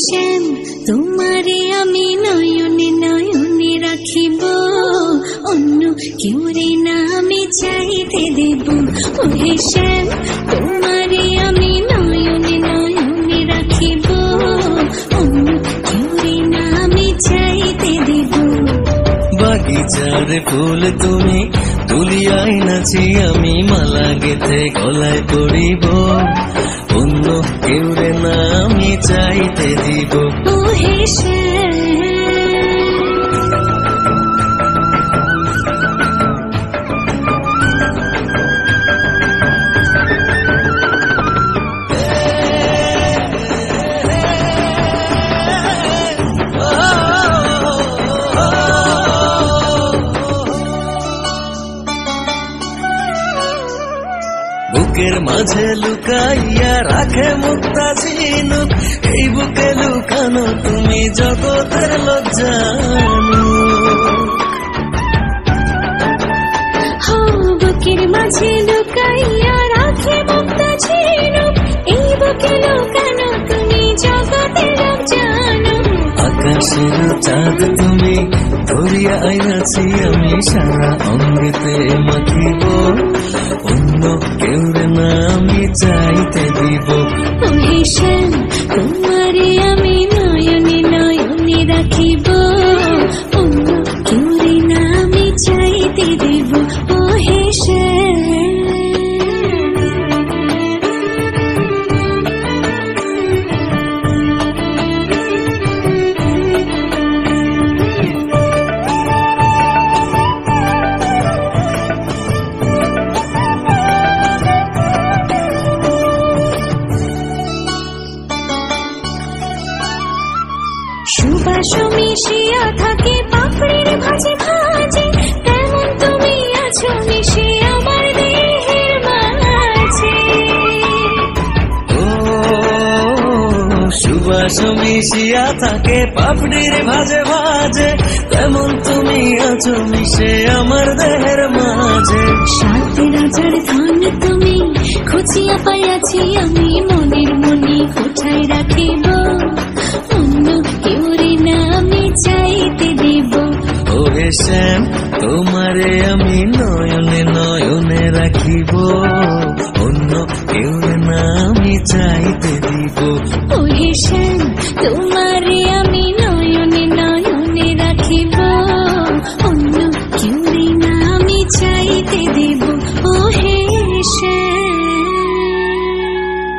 শ্যাম তোমারে আমি নয়নে নয়নে রাখিব, অন্য কেউ রে না আমি চাইতে দেব। ওহে শ্যাম তোমারে আমি নয়নে নয়নে রাখিব, অন্য কেউ রে না আমি চাইতে দেব। বাগিচার ফুল তুমি তুলিয়াই নাচি আমি মালা গেথে গলায় পড়িব, অন্য কেউ রে না আমি চাইতে দিব। ওহে শ্যাম বুকের মাঝে লুকাইয়া রাখে মুক্তা ঝিনুক, এই বুকে লুকানো তুমি জগতের লজ্জানু। বুকের মাঝে লুকাইয়া রাখে মুক্তা ঝিনুক, এই বুকে লুকানো তুমি জগতের লজ্জানু। আকাশের চাঁদ তুমি ধরিয়া আইনাছি আমি সারা অঙ্গেতে মাখিব, অন্য কেউ রে না আমি চাইতে দিব। ওহে শ্যাম তোমারে আমি নয়নে নয়নে রাখিব, অন্য কেউ রে না আমি চাইতে দেব। ওহে শ্যাম সুবাস মিশিয়া থাকে পাপড়ির ভাজে ভাজে, তেমন তুমি আছো মিশে আমার দেহের মাঝে। ও সুবাস মিশিয়া থাকে পাপড়ির ভাজে ভাজে, তেমন তুমি আছো মিশে আমার দেহের মাঝে। সাথে রাজার ধান তুমি খুঁজিয়া পাইয়াছি আমি মনের মনে কোথায় রাখিব, অন্য কেউ রে না আমি চাইতে দেব। ওহে শ্যাম তোমারে আমি নয়নে নয়নে রাখিব, অন্য কেউ রে না আমি চাইতে দিব। ওহে শ্যাম তোমার